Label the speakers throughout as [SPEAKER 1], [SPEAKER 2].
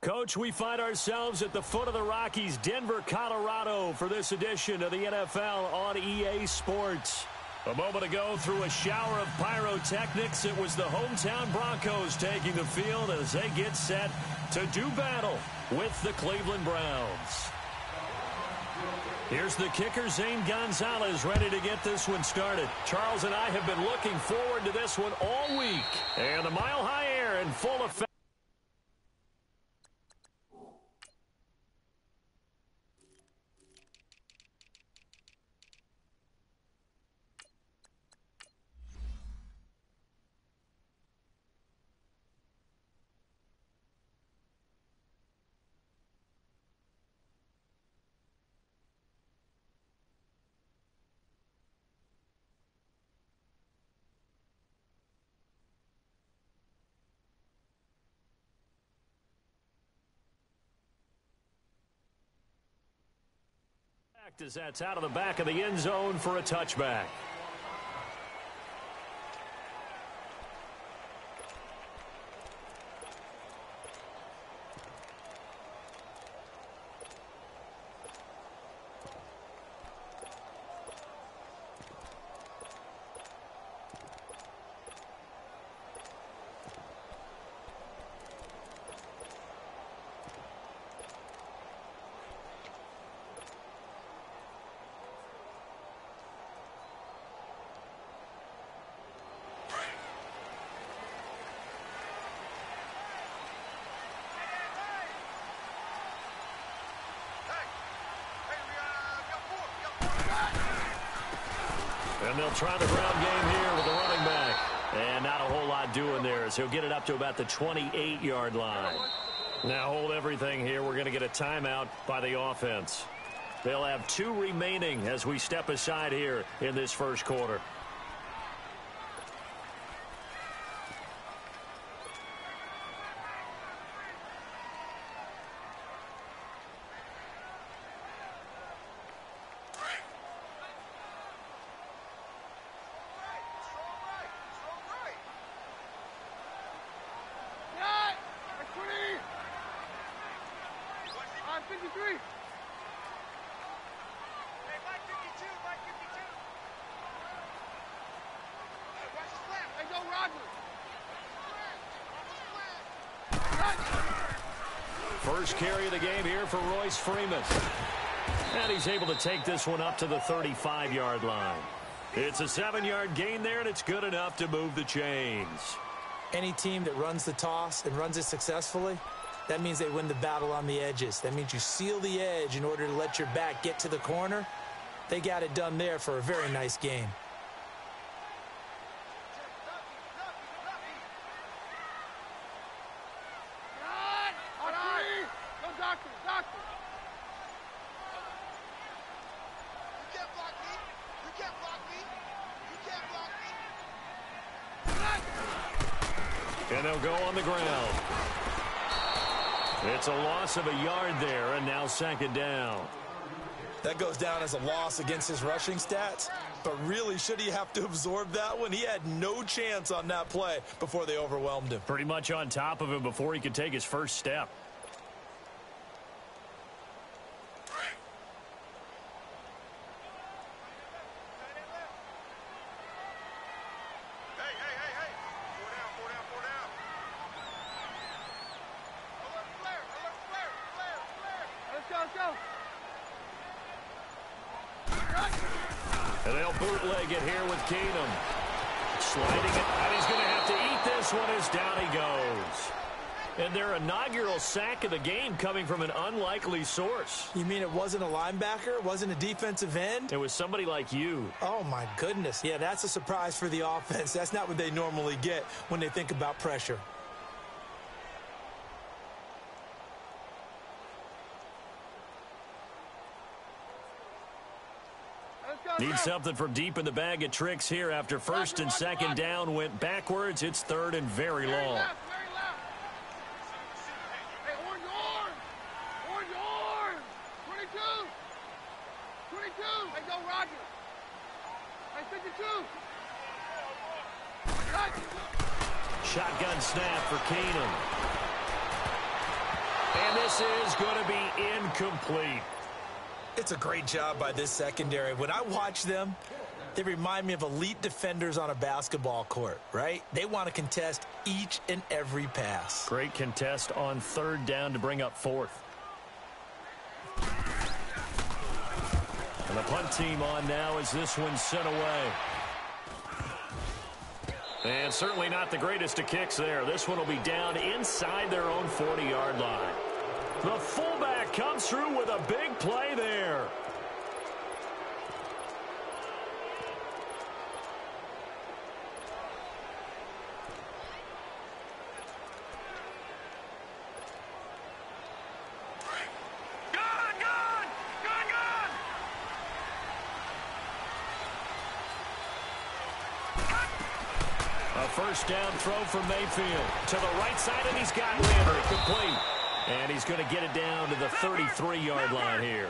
[SPEAKER 1] Coach, we find ourselves at the foot of the Rockies, Denver, Colorado, for this edition of the NFL on EA Sports. A moment ago, through a shower of pyrotechnics, it was the hometown Broncos taking the field as they get set to do battle with the Cleveland Browns. Here's the kicker, Zane Gonzalez, ready to get this one started. Charles and I have been looking forward to this one all week. And the mile-high air in full effect. As that's out of the back of the end zone for a touchback. And they'll try the ground game here with the running back. And not a whole lot doing there as he'll get it up to about the 28-yard line. Now hold everything here. We're going to get a timeout by the offense. They'll have 2 remaining as we step aside here in this first quarter. First carry of the game here for Royce Freeman. And he's able to take this one up to the 35-yard line. It's a 7-yard gain there, and it's good enough to move the chains.
[SPEAKER 2] Any team that runs the toss and runs it successfully, that means they win the battle on the edges. That means you seal the edge in order to let your back get to the corner. They got it done there for a very nice game.
[SPEAKER 1] And they'll go on the ground. It's a loss of a yard there, and now second down.
[SPEAKER 2] That goes down as a loss against his rushing stats, but really, should he have to absorb that one? He had no chance on that play before they overwhelmed him.
[SPEAKER 1] Pretty much on top of him before he could take his first step. And they'll bootleg it here with Keenum. Sliding it, and he's going to have to eat this one as down he goes. And their inaugural sack of the game coming from an unlikely source.
[SPEAKER 2] You mean it wasn't a linebacker? It wasn't a defensive end?
[SPEAKER 1] It was somebody like you.
[SPEAKER 2] Oh, my goodness. Yeah, that's a surprise for the offense. That's not what they normally get when they think about pressure.
[SPEAKER 1] Need something from deep in the bag of tricks here after first and second down went backwards. It's third and very long. Shotgun snap for Keenum. And this is going to be incomplete.
[SPEAKER 2] It's a great job by this secondary. When I watch them, they remind me of elite defenders on a basketball court, right? They want to contest each and every pass.
[SPEAKER 1] Great contest on third down to bring up fourth. And the punt team on now as this one's sent away. And certainly not the greatest of kicks there. This one will be down inside their own 40-yard line. The fullback comes through with a big play there. First down throw from Mayfield to the right side, and he's got Landry complete. And he's going to get it down to the 33-yard line here.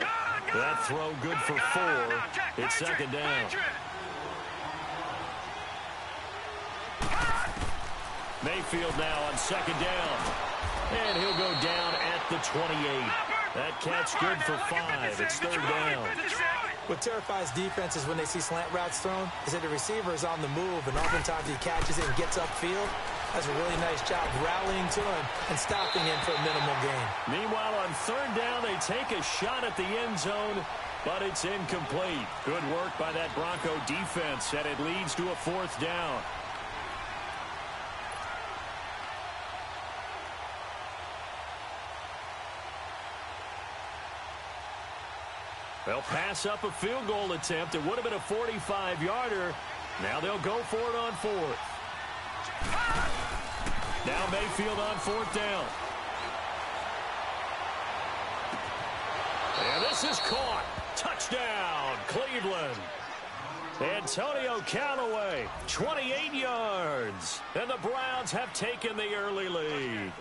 [SPEAKER 1] That throw good for 4. It's second down. Mayfield now on second down. And he'll go down at the 28. That catch good for 5. It's third down.
[SPEAKER 2] What terrifies defenses when they see slant routes thrown is that the receiver is on the move, and oftentimes he catches it and gets upfield. That's a really nice job rallying to him and stopping him for a minimal gain.
[SPEAKER 1] Meanwhile, on third down, they take a shot at the end zone, but it's incomplete. Good work by that Bronco defense, and it leads to a fourth down. They'll pass up a field goal attempt. It would have been a 45-yarder. Now they'll go for it on fourth. Now Mayfield on fourth down. And this is caught. Touchdown, Cleveland. Antonio Callaway, 28 yards. And the Browns have taken the early lead.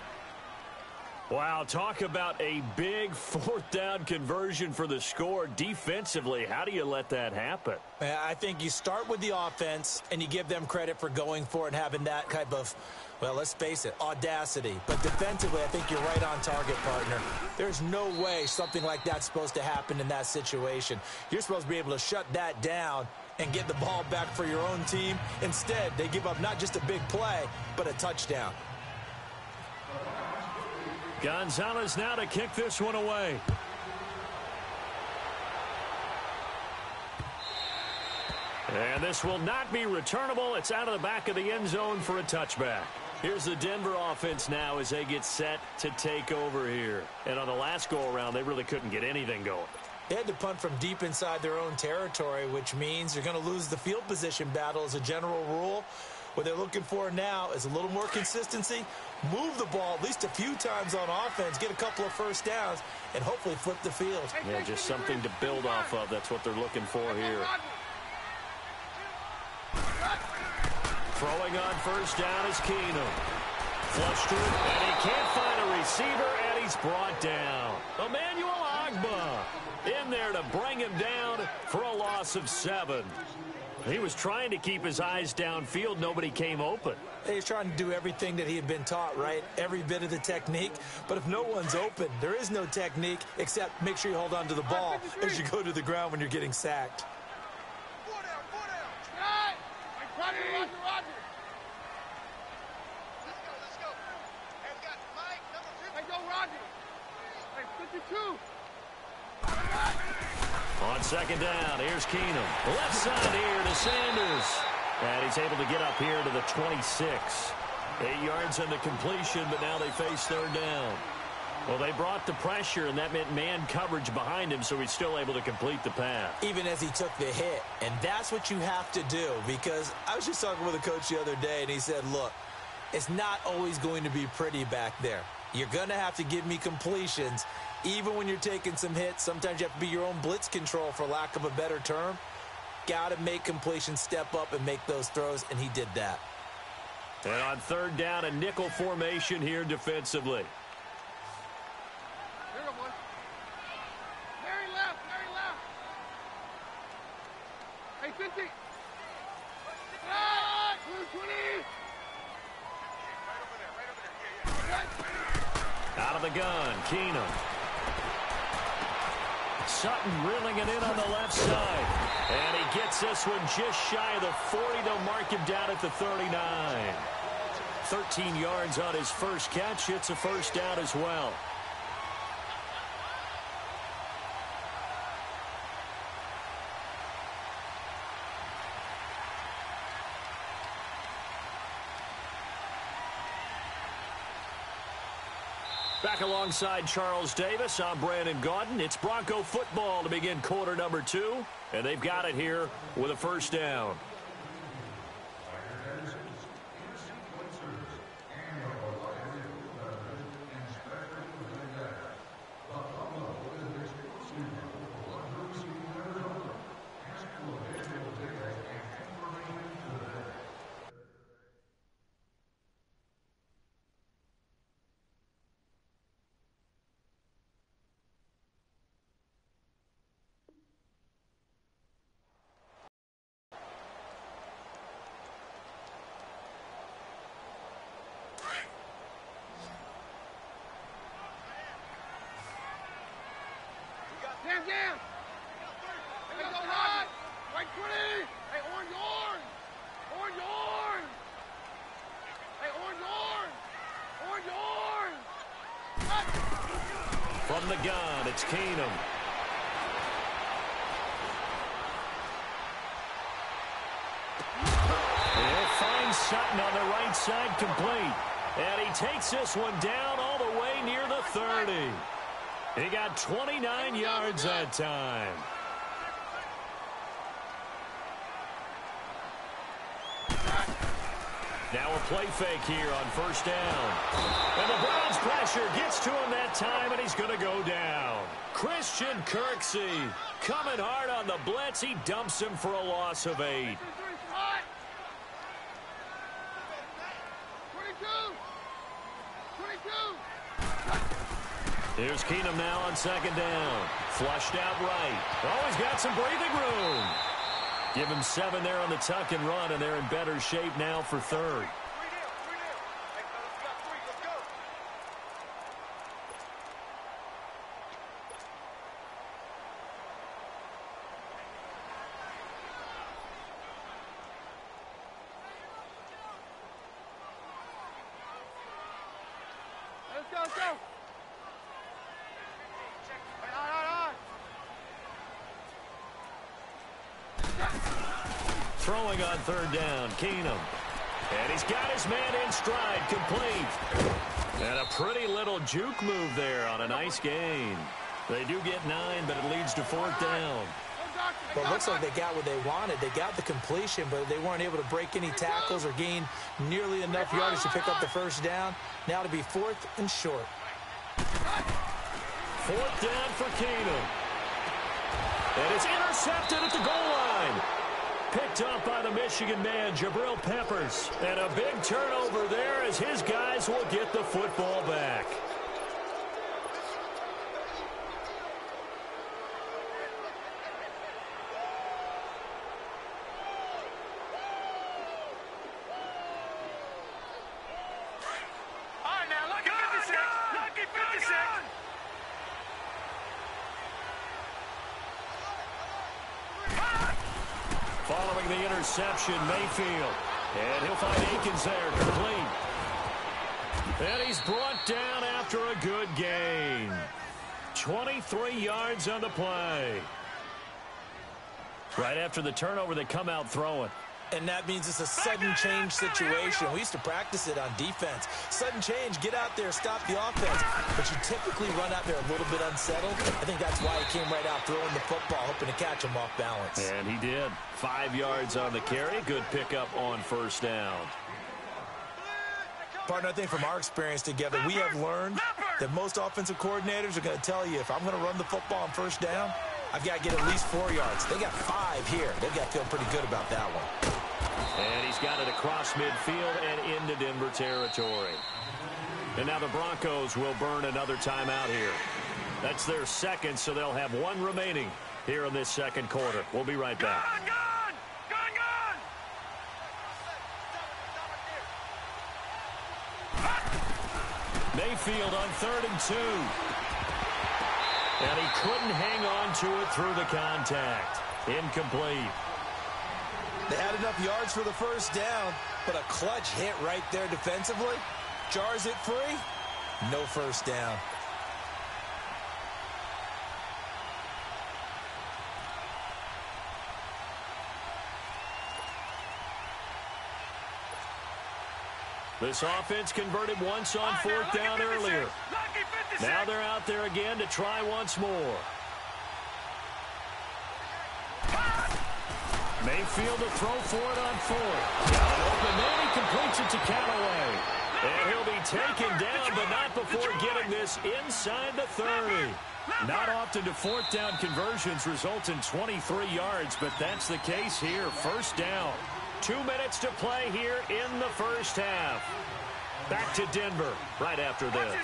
[SPEAKER 1] Wow, talk about a big fourth down conversion for the score. Defensively, how do you let that happen?
[SPEAKER 2] I think you start with the offense, and you give them credit for going for it and having that type of, well, let's face it, audacity. But defensively, I think you're right on target, partner. There's no way something like that's supposed to happen in that situation. You're supposed to be able to shut that down and get the ball back for your own team. Instead, they give up not just a big play, but a touchdown.
[SPEAKER 1] Gonzalez now to kick this one away. And this will not be returnable. It's out of the back of the end zone for a touchback. Here's the Denver offense now as they get set to take over here. And on the last go-around, they really couldn't get anything going.
[SPEAKER 2] They had to punt from deep inside their own territory, which means you're going to lose the field position battle as a general rule. What they're looking for now is a little more consistency, move the ball at least a few times on offense, get a couple of first downs, and hopefully flip the field.
[SPEAKER 1] Yeah, just something to build off of. That's what they're looking for here. Throwing on first down is Keenum. Flushed through, and he can't find a receiver, and he's brought down. Emmanuel Ogbah in there to bring him down for a loss of 7. He was trying to keep his eyes downfield. Nobody came open.
[SPEAKER 2] He's trying to do everything that he had been taught, right? Every bit of the technique. But if no one's open, there is no technique except make sure you hold on to the ball as you go to the ground when you're getting sacked.
[SPEAKER 3] Four down. Right. Roger. Let's go. Hey, we got Mike, number 50. Hey, go, Roger. Hey, 52.
[SPEAKER 1] On second down, here's Keenum. Left side here to Sanders. And he's able to get up here to the 26. 8 yards on the completion, but now they face third down. Well, they brought the pressure, and that meant man coverage behind him, so he's still able to complete the pass.
[SPEAKER 2] Even as he took the hit. And that's what you have to do, because I was just talking with a coach the other day, and he said, look, it's not always going to be pretty back there. You're going to have to give me completions. Even when you're taking some hits, sometimes you have to be your own blitz control, for lack of a better term. Got to make completions, step up and make those throws, and he did that.
[SPEAKER 1] And on third down, a nickel formation here defensively.
[SPEAKER 3] Here we go, boy. Mary left. Hey, 50. Blue 20. Right over there.
[SPEAKER 1] Out of the gun, Keenum. Sutton reeling it in on the left side. And he gets this one just shy of the 40. They'll mark him down at the 39. 13 yards on his first catch. It's a first down as well. Back alongside Charles Davis, I'm Brandon Gaudin. It's Bronco football to begin quarter number 2, and they've got it here with a first down.
[SPEAKER 3] Jam! Hey, go hot! Right 20! Hey, orange! Orange! Hey, orange!
[SPEAKER 1] From the gun, it's Keenum. He'll find Sutton on the right side, complete. And he takes this one down all the way near the 30. He got 29 yards that time. Now a play fake here on first down. And the Browns pressure gets to him that time, and he's going to go down. Christian Kirksey coming hard on the blitz. He dumps him for a loss of 8.
[SPEAKER 3] 22!
[SPEAKER 1] Here's Keenum now on second down. Flushed out right. Oh, he's got some breathing room. Give him 7 there on the tuck and run, and they're in better shape now for third.
[SPEAKER 3] Let's go!
[SPEAKER 1] Throwing on third down, Keenum. And he's got his man in stride, complete. And a pretty little juke move there on a nice gain. They do get 9, but it leads to fourth down.
[SPEAKER 2] Well, it looks like they got what they wanted. They got the completion, but they weren't able to break any tackles or gain nearly enough yardage to pick up the first down. Now to be 4th and short.
[SPEAKER 1] 4th down for Keenum. And it's intercepted at the goal line. Picked up by the Michigan man, Jabril Peppers. And a big turnover there as his guys will get the football back. Following the interception, Mayfield. And he'll find Akins there, complete. And he's brought down after a good gain. 23 yards on the play. Right after the turnover, they come out throwing.
[SPEAKER 2] And that means it's a sudden change situation. We used to practice it on defense. Sudden change, get out there, stop the offense. But you typically run out there a little bit unsettled. I think that's why he came right out throwing the football, hoping to catch him off balance.
[SPEAKER 1] And he did. 5 yards on the carry. Good pickup on first down.
[SPEAKER 2] Partner, I think from our experience together, we have learned that most offensive coordinators are going to tell you, if I'm going to run the football on first down, I've got to get at least 4 yards. They got 5 here. They've got to feel pretty good about that one.
[SPEAKER 1] And he's got it across midfield and into Denver territory. And now the Broncos will burn another timeout here. That's their second, so they'll have 1 remaining here in this second quarter. We'll be right back. Mayfield on 3rd and 2. And he couldn't hang on to it through the contact. Incomplete.
[SPEAKER 2] They had enough yards for the first down, but a clutch hit right there defensively jars it free. No first down.
[SPEAKER 1] This offense converted once on 4th down earlier. Now they're out there again to try once more. Mayfield to throw for it on 4th. Got it open, then he completes it to Callaway. And he'll be taken down, but not before getting this inside the 30. Not often do 4th down conversions result in 23 yards, but that's the case here. First down. 2 minutes to play here in the first half. Back to Denver right after this.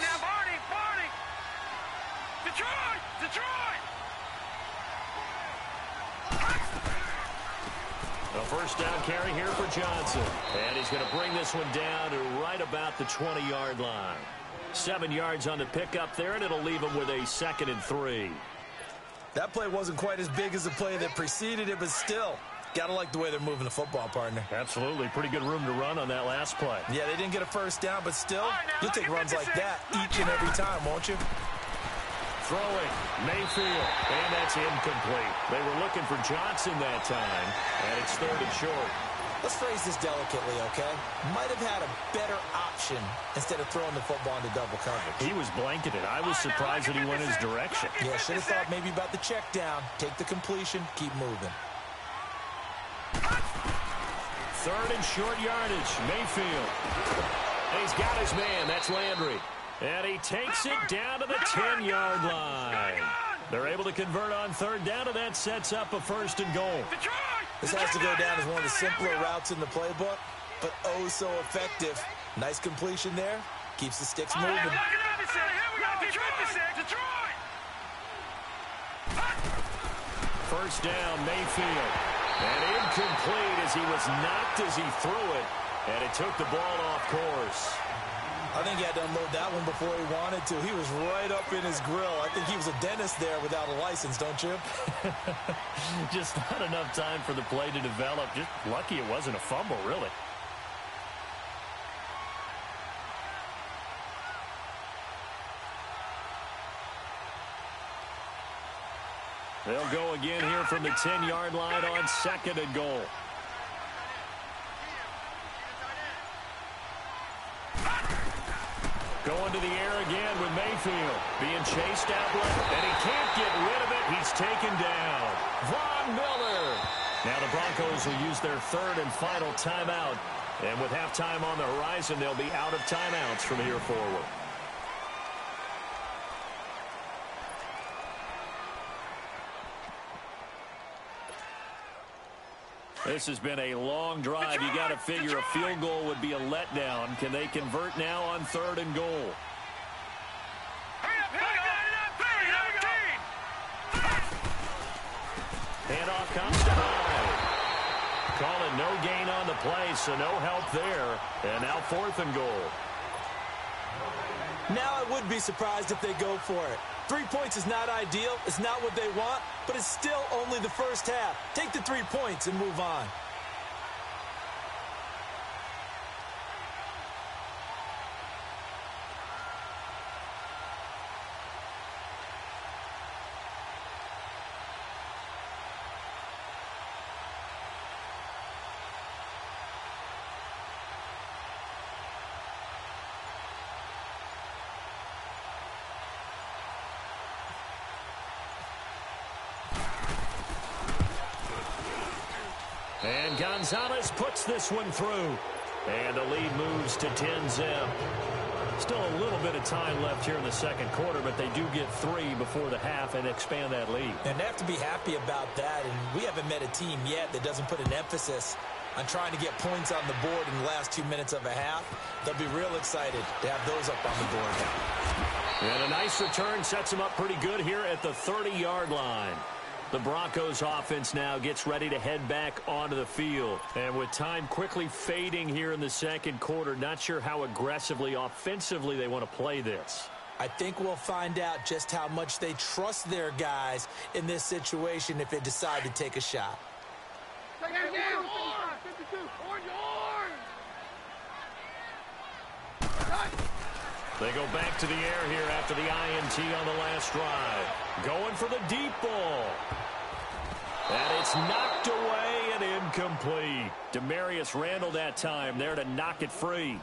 [SPEAKER 1] Detroit! A first down carry here for Johnson. And he's going to bring this one down to right about the 20-yard line. 7 yards on the pickup there, and it'll leave him with a 2nd and 3.
[SPEAKER 2] That play wasn't quite as big as the play that preceded it, but still, gotta like the way they're moving the football, partner.
[SPEAKER 1] Absolutely. Pretty good room to run on that last play.
[SPEAKER 2] Yeah, they didn't get a first down, but still, you'll take runs like that each and every time, won't you?
[SPEAKER 1] Throwing, Mayfield, and that's incomplete. They were looking for Johnson that time, and it's 3rd and short.
[SPEAKER 2] Let's phrase this delicately, okay? Might have had a better option instead of throwing the football into double coverage.
[SPEAKER 1] He was blanketed. I was surprised that he went his direction.
[SPEAKER 2] Yeah, should have thought maybe about the check down. Take the completion, keep moving.
[SPEAKER 1] 3rd and short yardage, Mayfield. And he's got his man, that's Landry. And he takes it down to the 10-yard line. They're able to convert on 3rd down, and that sets up a 1st and goal.
[SPEAKER 2] This has to go down as one of the simpler routes in the playbook, but oh so effective. Nice completion there. Keeps the sticks moving.
[SPEAKER 1] First down, Mayfield. And incomplete as he was knocked as he threw it. And it took the ball off course.
[SPEAKER 2] I think he had to unload that one before he wanted to. He was right up in his grill. I think he was a dentist there without a license, don't you?
[SPEAKER 1] Just not enough time for the play to develop. Just lucky it wasn't a fumble, really. They'll go again here from the 10-yard line on 2nd and goal. Going to the air again with Mayfield. Being chased out left, and he can't get rid of it. He's taken down. Von Miller. Now the Broncos will use their 3rd and final timeout. And with halftime on the horizon, they'll be out of timeouts from here forward. This has been a long drive. You got to figure a field goal would be a letdown. Can they convert now on 3rd and goal? Handoff comes to Hyde. Calling no gain on the play, so no help there. And now 4th and goal.
[SPEAKER 2] Now I would be surprised if they go for it. 3 points is not ideal. It's not what they want, but it's still only the first half. Take the 3 points and move on.
[SPEAKER 1] And Gonzalez puts this one through. And the lead moves to 10-zip. Still a little bit of time left here in the second quarter, but they do get 3 before the half and expand that lead.
[SPEAKER 2] And they have to be happy about that. And we haven't met a team yet that doesn't put an emphasis on trying to get points on the board in the last 2 minutes of a half. They'll be real excited to have those up on the board.
[SPEAKER 1] And a nice return sets them up pretty good here at the 30-yard line. The Broncos offense now gets ready to head back onto the field. And with time quickly fading here in the second quarter, not sure how aggressively, offensively they want to play this.
[SPEAKER 2] I think we'll find out just how much they trust their guys in this situation if they decide to take a shot.
[SPEAKER 1] They go back to the air here after the INT on the last drive. Going for the deep ball. And it's knocked away and incomplete. Demarius Randall that time there to knock it free.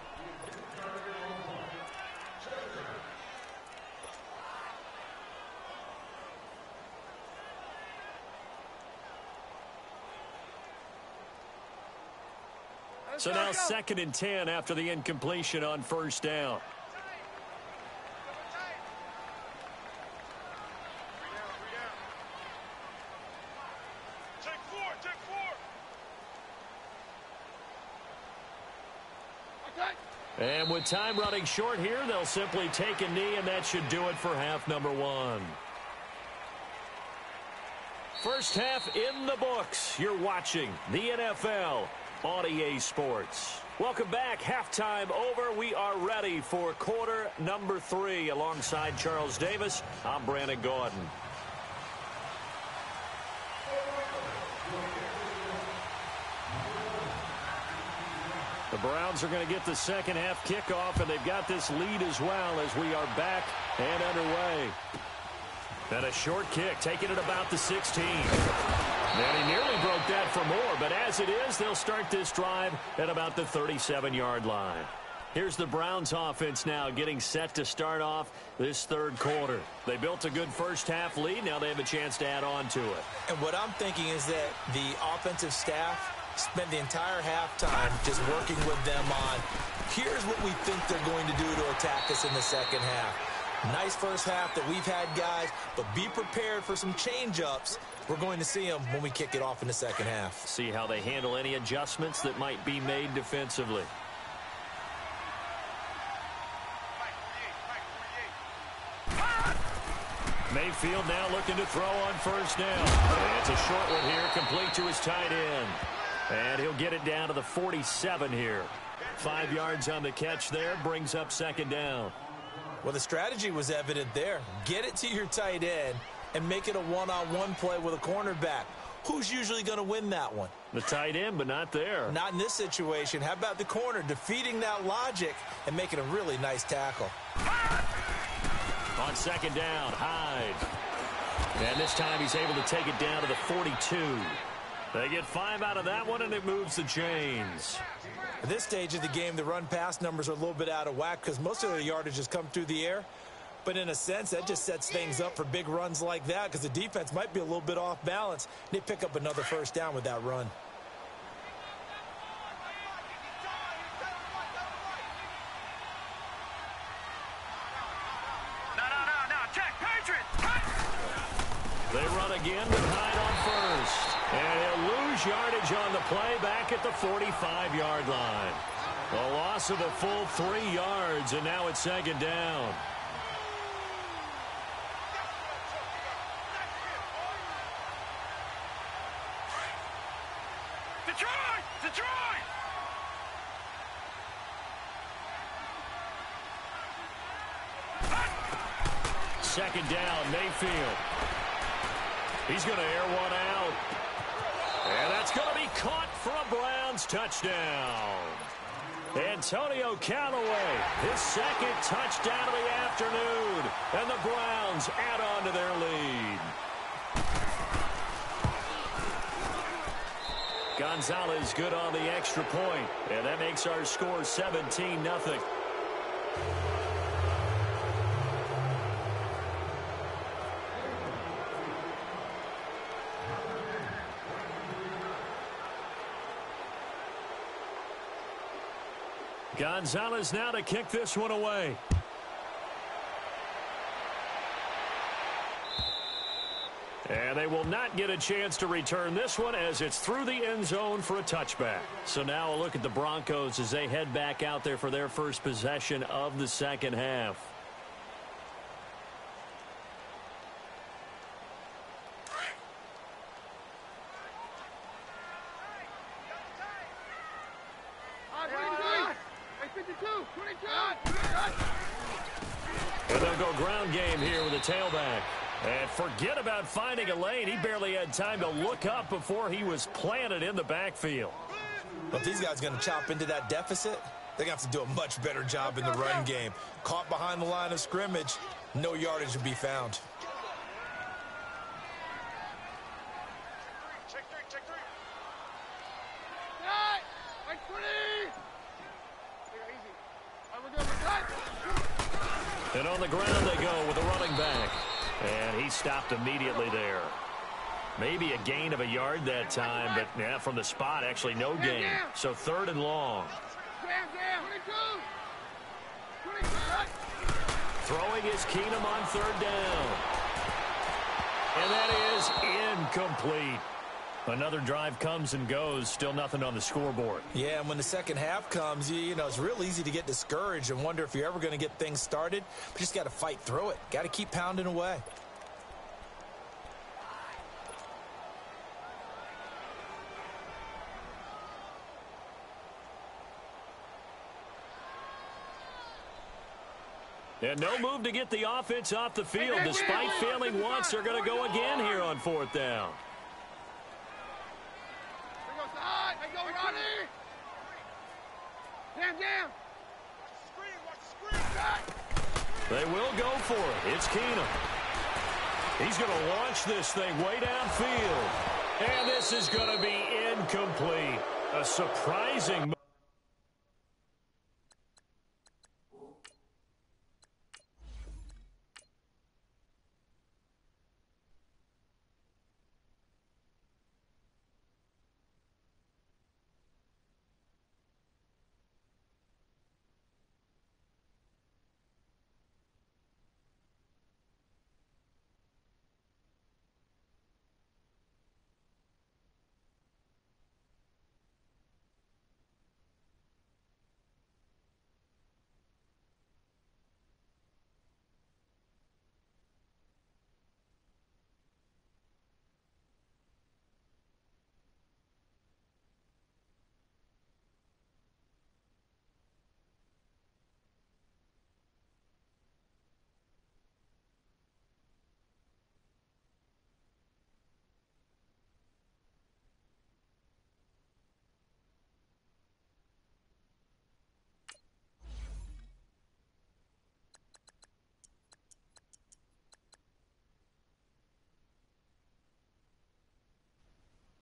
[SPEAKER 1] So now 2nd and 10 after the incompletion on first down. And with time running short here, they'll simply take a knee, and that should do it for half number 1. First half in the books. You're watching the NFL on EA Sports. Welcome back. Halftime over. We are ready for quarter number 3. Alongside Charles Davis, I'm Brandon Gordon. The Browns are going to get the second half kickoff, and they've got this lead as well as we are back and underway. And a short kick, taking it about the 16. And he nearly broke that for more, but as it is, they'll start this drive at about the 37-yard line. Here's the Browns offense now getting set to start off this third quarter. They built a good first half lead. Now they have a chance to add on to it.
[SPEAKER 2] And what I'm thinking is that the offensive staff spent the entire halftime just working with them on, here's what we think they're going to do to attack us in the second half. Nice first half that we've had, guys, but be prepared for some change-ups. We're going to see them when we kick it off in the second half.
[SPEAKER 1] See how they handle any adjustments that might be made defensively. Mayfield now looking to throw on first down. And it's a short one here, complete to his tight end. And he'll get it down to the 47 here. 5 yards on the catch there, brings up second down.
[SPEAKER 2] Well, the strategy was evident there. Get it to your tight end and make it a one-on-one play with a cornerback. Who's usually going to win that one?
[SPEAKER 1] The tight end, but not there.
[SPEAKER 2] Not in this situation. How about the corner defeating that logic and making a really nice tackle?
[SPEAKER 1] On second down, Hyde. And this time he's able to take it down to the 42. They get 5 out of that one, and it moves the chains.
[SPEAKER 2] At this stage of the game, the run-pass numbers are a little bit out of whack because most of their yardage has come through the air. But in a sense, that just sets things up for big runs like that because the defense might be a little bit off balance. They pick up another first down with that run.
[SPEAKER 1] They run again with Hyde on first. And he'll lose yardage on the play back at the 45-yard line. A loss of a full 3 yards, and now it's second down.
[SPEAKER 3] Detroit!
[SPEAKER 1] Second down, Mayfield. He's going to air one out. And that's going to be caught for a Browns touchdown. Antonio Callaway, his second touchdown of the afternoon. And the Browns add on to their lead. Gonzalez good on the extra point. And that makes our score 17-0. Gonzalez now to kick this one away. And they will not get a chance to return this one as it's through the end zone for a touchback. So now a look at the Broncos as they head back out there for their first possession of the second half. And they'll go ground game here with a tailback. And forget about finding a lane. He barely had time to look up before he was planted in the backfield.
[SPEAKER 2] Well, if these guys are going to chop into that deficit, they're going to have to do a much better job in the run game. Caught behind the line of scrimmage, no yardage to be found.
[SPEAKER 1] And on the ground they go with a running back. And he stopped immediately there. Maybe a gain of a yard that time, but yeah, from the spot, actually no gain. So 3rd and long. Throwing is Keenum on 3rd down. And that is incomplete. Another drive comes and goes, still nothing on the scoreboard.
[SPEAKER 2] Yeah, and when the second half comes, you know, it's real easy to get discouraged and wonder if you're ever going to get things started. But you just got to fight through it. Got to keep pounding away.
[SPEAKER 1] And no move to get the offense off the field. Despite failing once, they're going to go again here on 4th down. They will go for it. It's Keenum. He's going to launch this thing way downfield. And this is going to be incomplete. A surprising move.